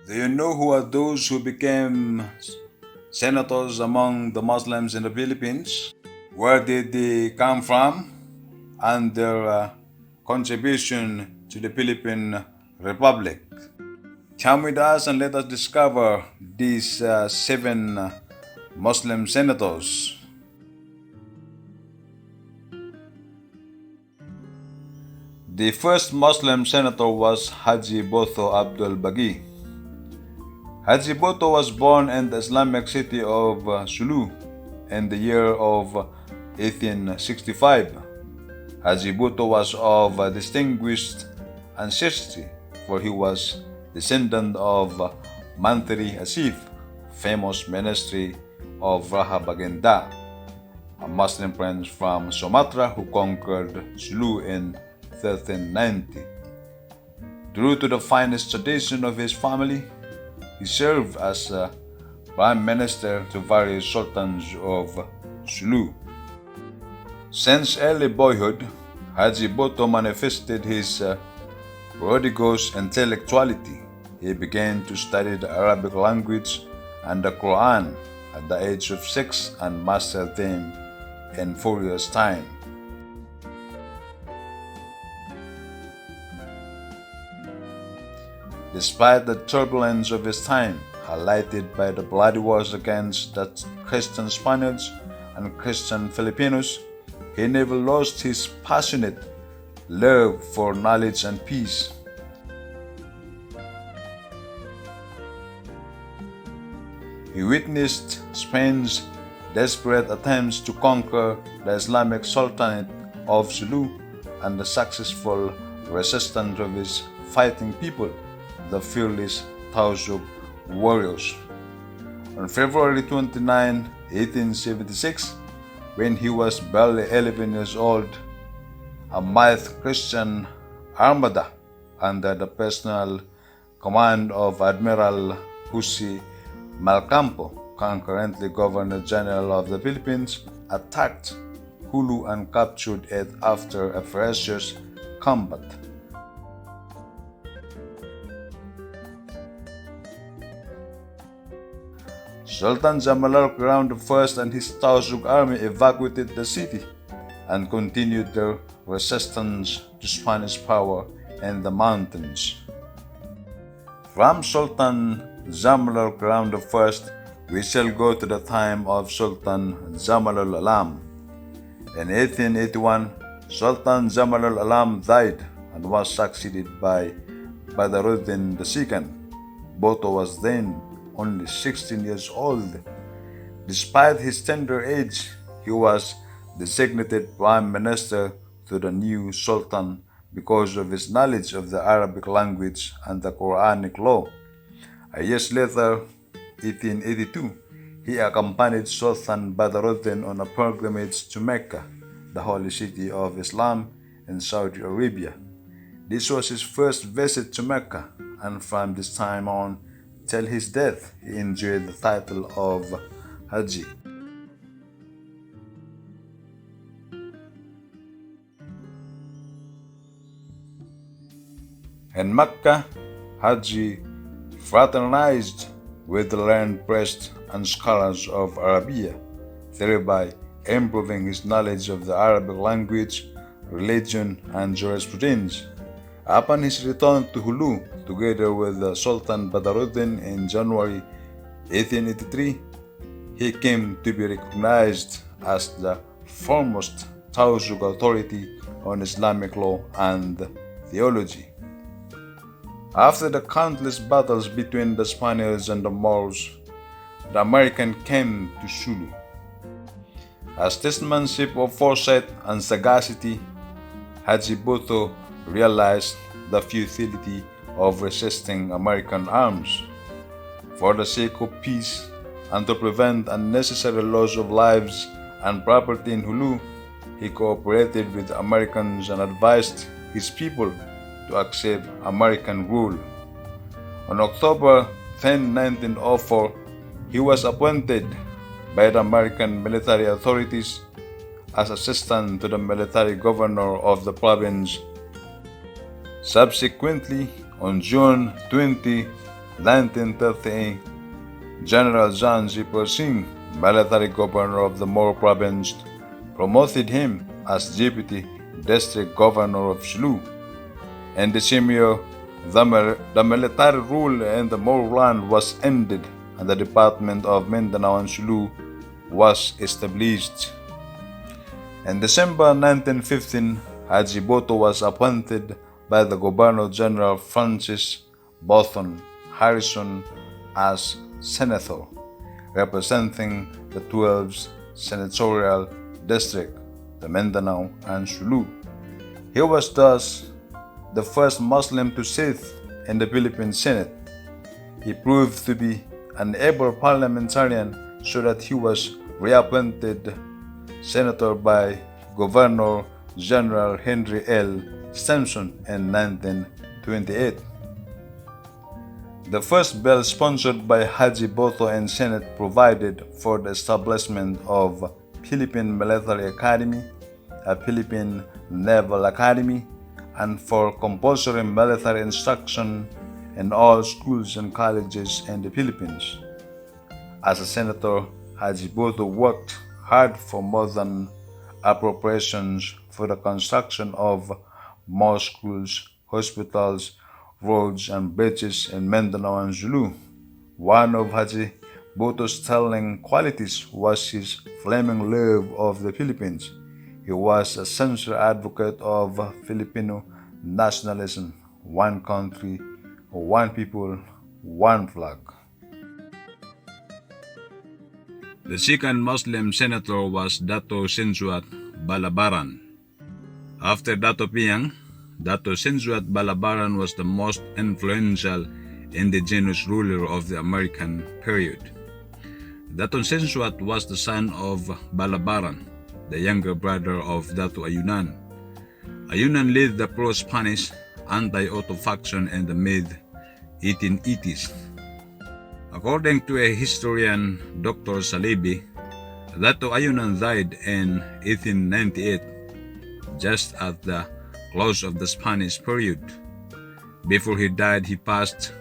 Do you know who are those who became senators among the Muslims in the Philippines? Where did they come from? And their contribution to the Philippine Republic. Come with us and let us discover these seven Muslim senators. The first Muslim senator was Hajiboto Abdul Bagui. Hajiboto was born in the Islamic city of Sulu in the year of 1865. Hajiboto was of distinguished ancestry, for he was descendant of Mantri Asif, famous ministry of Raha Bagenda, a Muslim prince from Sumatra who conquered Sulu in 1390. True to the finest tradition of his family, he served as prime minister to various sultans of Sulu. Since early boyhood, Hajiboto manifested his prodigious intellectuality. He began to study the Arabic language and the Quran at the age of 6 and mastered them in 4 years' time. Despite the turbulence of his time, highlighted by the bloody wars against the Christian Spaniards and Christian Filipinos, he never lost his passionate love for knowledge and peace. He witnessed Spain's desperate attempts to conquer the Islamic Sultanate of Sulu and the successful resistance of his fighting people, the fearless Tausug warriors. On February 29, 1876, when he was barely 11 years old, a mighty Christian armada under the personal command of Admiral Jose Malcampo, concurrently Governor General of the Philippines, attacked Hulu and captured it after a ferocious combat. Sultan Jamalal Crown I and his Tausug army evacuated the city and continued their resistance to Spanish power in the mountains. From Sultan Jamalal Crown I, we shall go to the time of Sultan Jamalul Alam. In 1881, Sultan Jamalul Alam died and was succeeded by Badaruddin II. Boto was then only 16 years old. Despite his tender age, he was designated prime minister to the new sultan because of his knowledge of the Arabic language and the Quranic law. A year later, 1882, he accompanied Sultan Badaruddin on a pilgrimage to Mecca, the holy city of Islam in Saudi Arabia. This was his first visit to Mecca, and from this time on till his death, he enjoyed the title of Hadji. In Mecca, Hadji fraternized with the learned priests and scholars of Arabia, thereby improving his knowledge of the Arabic language, religion, and jurisprudence. Upon his return to Hulu, together with Sultan Badaruddin in January 1883, he came to be recognized as the foremost Tausug authority on Islamic law and theology. After the countless battles between the Spaniards and the Moors, the American came to Sulu. As testament of foresight and sagacity, Hajiboto realized the futility of resisting American arms. For the sake of peace and to prevent unnecessary loss of lives and property in Hulu, he cooperated with the Americans and advised his people to accept American rule. On October 10, 1904, he was appointed by the American military authorities as assistant to the military governor of the province. Subsequently, on June 20, 1938, General John G. Persing, military governor of the Moro province, promoted him as deputy district governor of Sulu. In the same year, the military rule in the Moro land was ended and the Department of Mindanao and Sulu was established. In December 1915, Hajiboto was appointed by the Governor-General Francis Bothan Harrison as senator, representing the 12th senatorial district, the Mindanao and Sulu. He was thus the first Muslim to sit in the Philippine Senate. He proved to be an able parliamentarian so that he was reappointed senator by Governor General Henry L. Stimson in 1928. The first bill sponsored by Hajiboto and Senate provided for the establishment of Philippine Military Academy, a Philippine Naval Academy, and for compulsory military instruction in all schools and colleges in the Philippines. As a senator, Hajiboto worked hard for modern appropriations for the construction of more schools, hospitals, roads, and bridges in Mindanao and Sulu. One of Hajiboto's sterling qualities was his flaming love of the Philippines. He was a sincere advocate of Filipino nationalism, one country, one people, one flag. The second Muslim senator was Dato Sinsuat Balabaran. After Dato Piang, Dato Sinsuat Balabaran was the most influential indigenous ruler of the American period. Dato Sinsuat was the son of Balabaran, the younger brother of Dato Ayunan. Ayunan led the pro-Spanish anti-Otto faction in the mid-1880s. According to a historian, Dr. Salibi, Dato Ayunan died in 1898, just at the close of the Spanish period. Before he died, he passed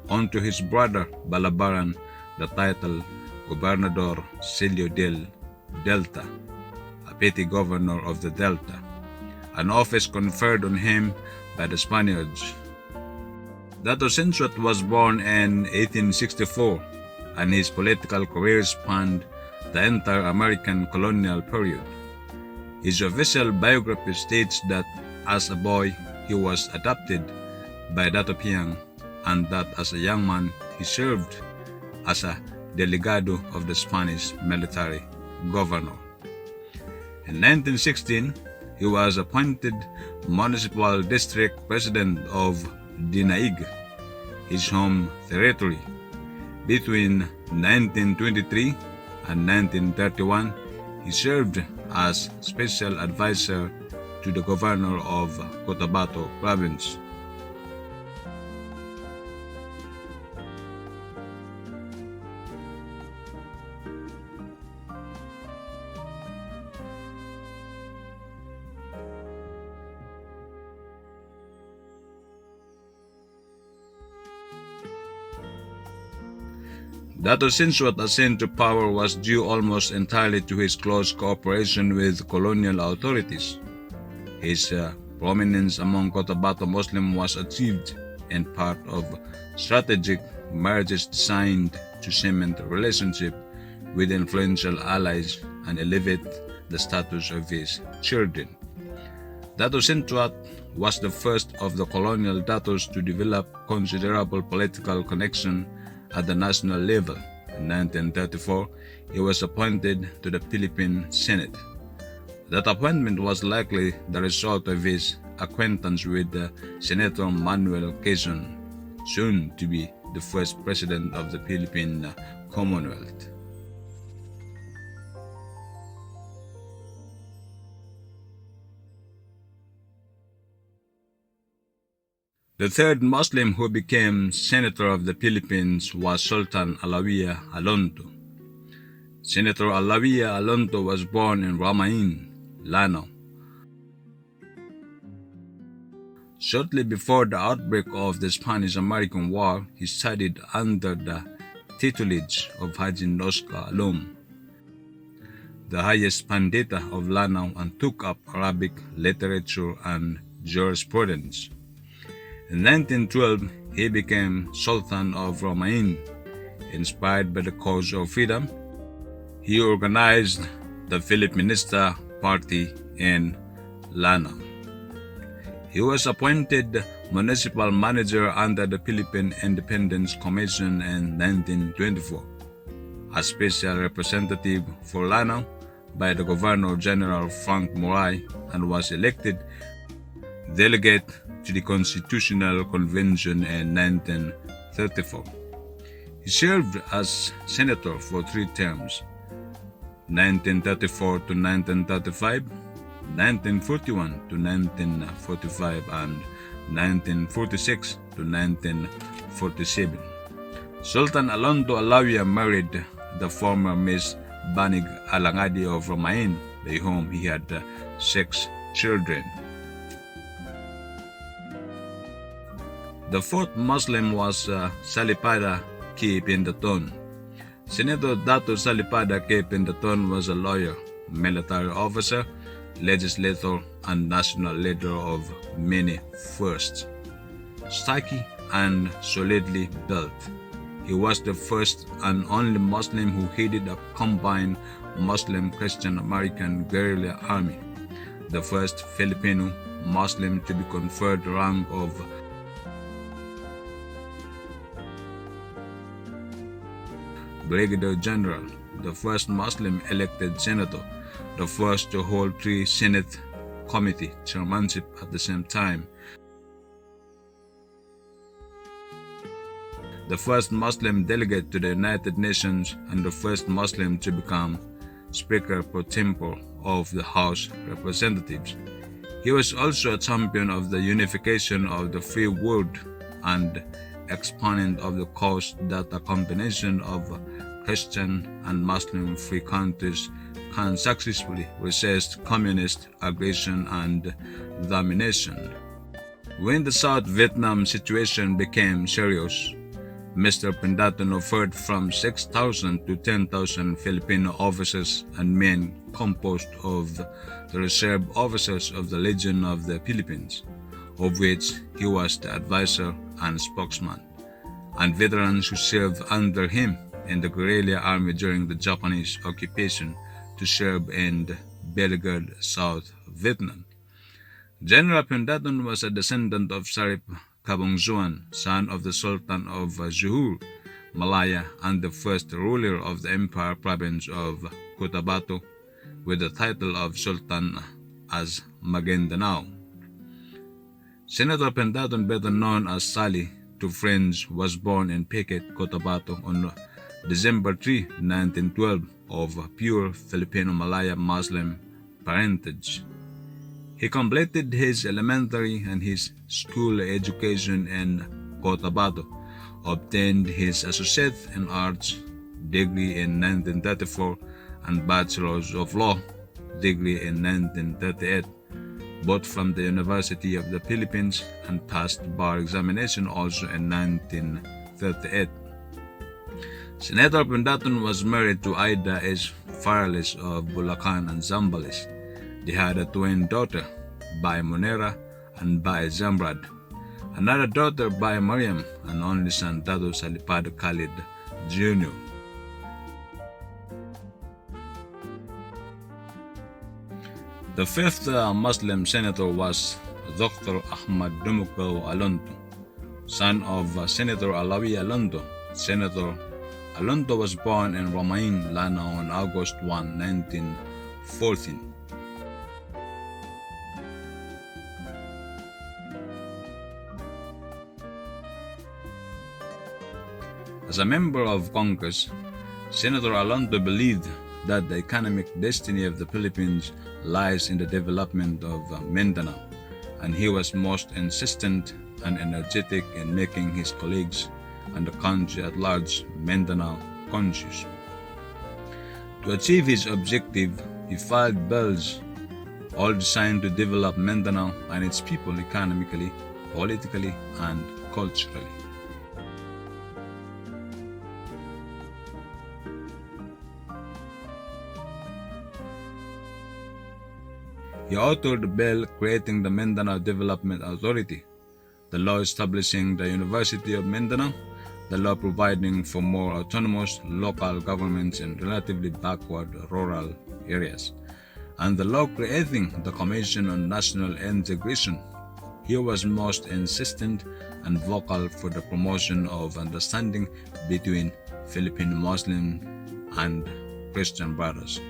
on to his brother Balabaran the title Gobernador Silio del Delta, a petty governor of the Delta, an office conferred on him by the Spaniards. Dato Sinsuat was born in 1864, and his political career spanned the entire American colonial period. His official biography states that as a boy he was adopted by Dato Piang, and that as a young man he served as a delegado of the Spanish military governor. In 1916, he was appointed municipal district president of Dinaig, his home territory. Between 1923 and 1931, he served as special advisor to the governor of Cotabato province. Dato Sinsuat's ascent to power was due almost entirely to his close cooperation with colonial authorities. His prominence among Cotabato Muslims was achieved in part of strategic marriages designed to cement a relationship with influential allies and elevate the status of his children. Dato Sinsuat was the first of the colonial datos to develop considerable political connection at the national level. In 1934, he was appointed to the Philippine Senate. That appointment was likely the result of his acquaintance with Senator Manuel Quezon, soon to be the first president of the Philippine Commonwealth. The third Muslim who became Senator of the Philippines was Sultan Alauya Alonto. Senator Allavia Alonto was born in Ramain, Lanao. Shortly before the outbreak of the Spanish-American War, he studied under the tutelage of Haji Alom, the highest pandita of Lanao, and took up Arabic literature and jurisprudence. In 1912, he became Sultan of Romain. Inspired by the cause of freedom, he organized the Filipinista Party in Lanao. He was appointed municipal manager under the Philippine Independence Commission in 1924, a special representative for Lanao by the Governor-General Frank Moray, and was elected delegate to the Constitutional Convention in 1934. He served as senator for 3 terms, 1934 to 1935, 1941 to 1945, and 1946 to 1947. Sultan Alondo Alauya married the former Miss Banig Alangadi of Romain, by whom he had 6 children. The fourth Muslim was Salipada K. Pendatun. Senator Dato Salipada K. Pendatun was a lawyer, military officer, legislator, and national leader of many firsts. Stocky and solidly built, he was the first and only Muslim who headed a combined Muslim-Christian-American guerrilla army, the first Filipino Muslim to be conferred the rank of Brigadier General, the first Muslim elected senator, the first to hold 3 Senate committee chairmanship at the same time, the first Muslim delegate to the United Nations, and the first Muslim to become Speaker pro tempore of the House of Representatives. He was also a champion of the unification of the free world and exponent of the cause that a combination of Christian and Muslim free countries can successfully resist communist aggression and domination. When the South Vietnam situation became serious, Mr. Pendatun offered from 6,000 to 10,000 Filipino officers and men composed of the reserve officers of the Legion of the Philippines, of which he was the advisor and spokesman, and veterans who served under him in the guerrilla army during the Japanese occupation to serve in the beleaguered South Vietnam. General Pendatun was a descendant of Sarip Kabongzuan, son of the Sultan of Johor, Malaya, and the first ruler of the Empire Province of Cotabato, with the title of Sultan as Maguindanao. Senator Pendatun, better known as Sali to friends, was born in Piquet, Cotabato on December 3, 1912, of pure Filipino-Malaya Muslim parentage. He completed his elementary and his school education in Cotabato, obtained his Associate in Arts degree in 1934 and Bachelor's of Law degree in 1938, both from the University of the Philippines, and passed bar examination also in 1938. Senator Pendatun was married to Aida H. Farales of Bulacan and Zambales. They had a twin daughter, Bai Monera and Bai Zamrad, another daughter, Bai Mariam, and only son, Dato Salipada Khalid Jr. The fifth Muslim senator was Dr. Ahmad Domocao, son of Senator Alauya Alonto. Senator Alonto was born in Romain, Lanao on August 1, 1914. As a member of Congress, Senator Alonto believed that the economic destiny of the Philippines lies in the development of Mindanao, and he was most insistent and energetic in making his colleagues and the country at large Mindanao conscious. To achieve his objective, he filed bills all designed to develop Mindanao and its people economically, politically and culturally. He authored the bill creating the Mindanao Development Authority, the law establishing the University of Mindanao, the law providing for more autonomous local governments in relatively backward rural areas, and the law creating the Commission on National Integration. He was most insistent and vocal for the promotion of understanding between Philippine Muslim and Christian brothers,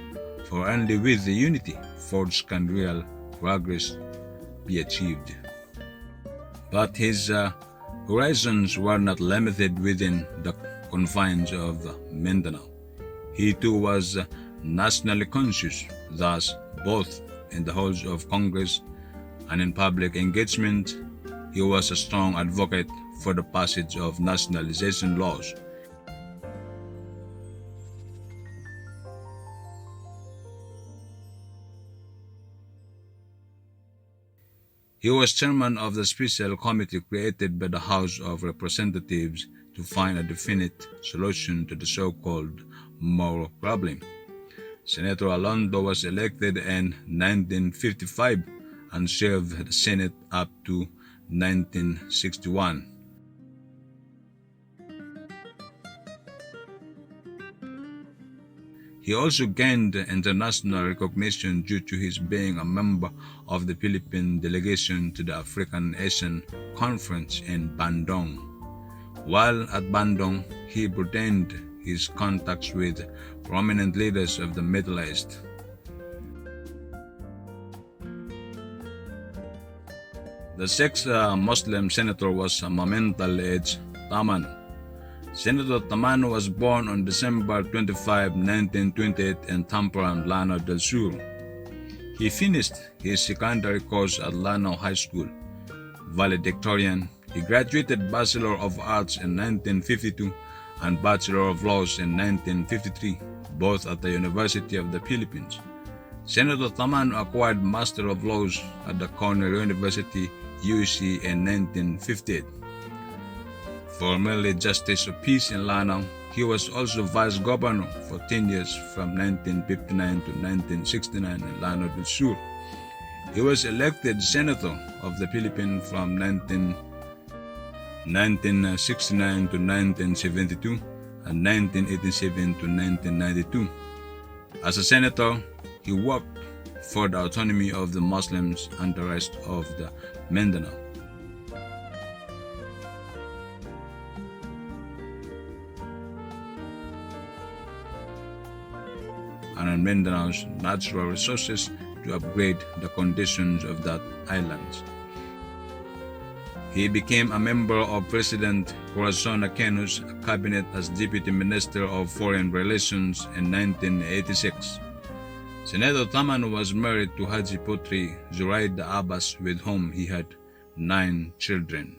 for only with the unity forged can real progress be achieved. But his horizons were not limited within the confines of Mindanao. He too was nationally conscious, thus both in the halls of Congress and in public engagement, he was a strong advocate for the passage of nationalization laws. He was chairman of the special committee created by the House of Representatives to find a definite solution to the so-called Moro problem. Senator Alondo was elected in 1955 and served the Senate up to 1961. He also gained international recognition due to his being a member of the Philippine delegation to the African Asian Conference in Bandung. While at Bandung, he broadened his contacts with prominent leaders of the Middle East. The sixth Muslim senator was Mamintal H. Tamano. Senator Tamano was born on December 25, 1928 in Tamparan, Lanao del Sur. He finished his secondary course at Lanao High School. Valedictorian, he graduated Bachelor of Arts in 1952 and Bachelor of Laws in 1953, both at the University of the Philippines. Senator Tamano acquired Master of Laws at the Cornell University, UC in 1958. Formerly Justice of Peace in Lanao, he was also Vice Governor for 10 years from 1959 to 1969 in Lanao del Sur. He was elected Senator of the Philippines from 1969 to 1972 and 1987 to 1992. As a senator, he worked for the autonomy of the Muslims and the rest of the Mindanao. And on Mindanao's natural resources to upgrade the conditions of that island. He became a member of President Corazon Aquino's cabinet as Deputy Minister of Foreign Relations in 1986. Senator Tamano was married to Hadji Putri Zuraida Abbas, with whom he had 9 children.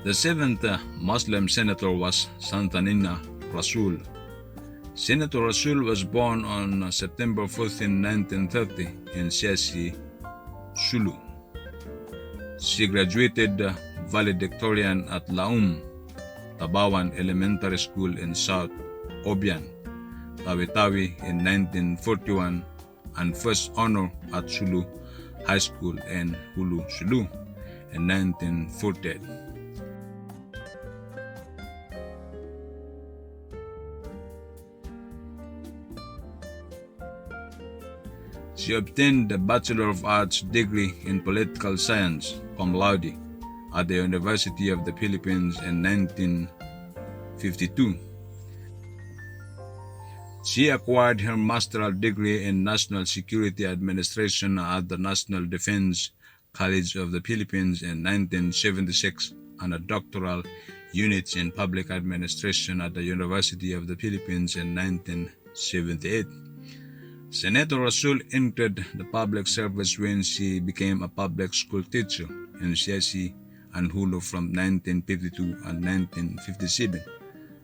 The seventh Muslim senator was Santanina Rasul. Senator Rasul was born on September 14, 1930 in Siasi, Sulu. She graduated valedictorian at Laum, Tabawan Elementary School in South Obian, Tawi-Tawi in 1941 and first honor at Sulu High School in Hulu, Sulu in 1948. She obtained a Bachelor of Arts degree in Political Science, cum laude, at the University of the Philippines in 1952. She acquired her master's degree in National Security Administration at the National Defense College of the Philippines in 1976 and a doctoral unit in Public Administration at the University of the Philippines in 1978. Senator Rasul entered the public service when she became a public school teacher in Siasi and Hulu from 1952 and 1957,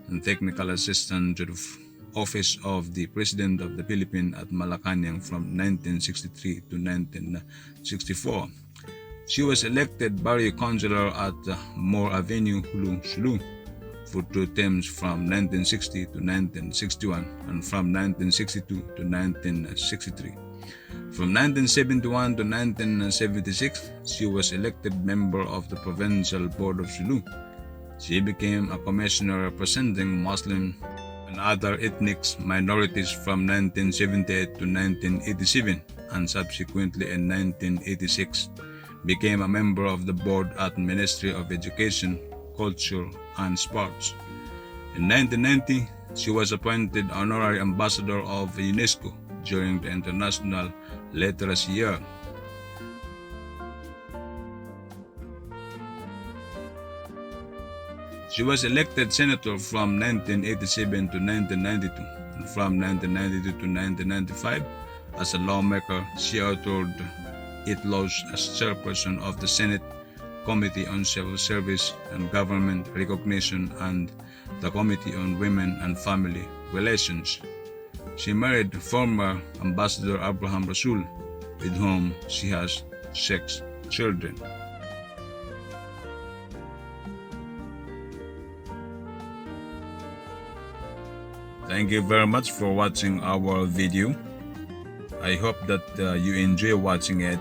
and technical assistant to the Office of the President of the Philippines at Malacanang from 1963 to 1964. She was elected Barrio Councilor at Moore Avenue, Hulu, Sulu, for 2 terms from 1960 to 1961 and from 1962 to 1963. From 1971 to 1976, she was elected member of the Provincial Board of Sulu. She became a commissioner representing Muslim and other ethnic minorities from 1978 to 1987, and subsequently in 1986 became a member of the board at Ministry of Education, Culture, and Sports. In 1990, she was appointed Honorary Ambassador of UNESCO during the International Literacy Year. She was elected senator from 1987 to 1992, and from 1992 to 1995, as a lawmaker, she authored 8 laws as chairperson of the Senate Committee on Civil Service and Government Recognition and the Committee on Women and Family Relations. She married former Ambassador Abraham Rasul, with whom she has 6 children. Thank you very much for watching our video. I hope that you enjoy watching it.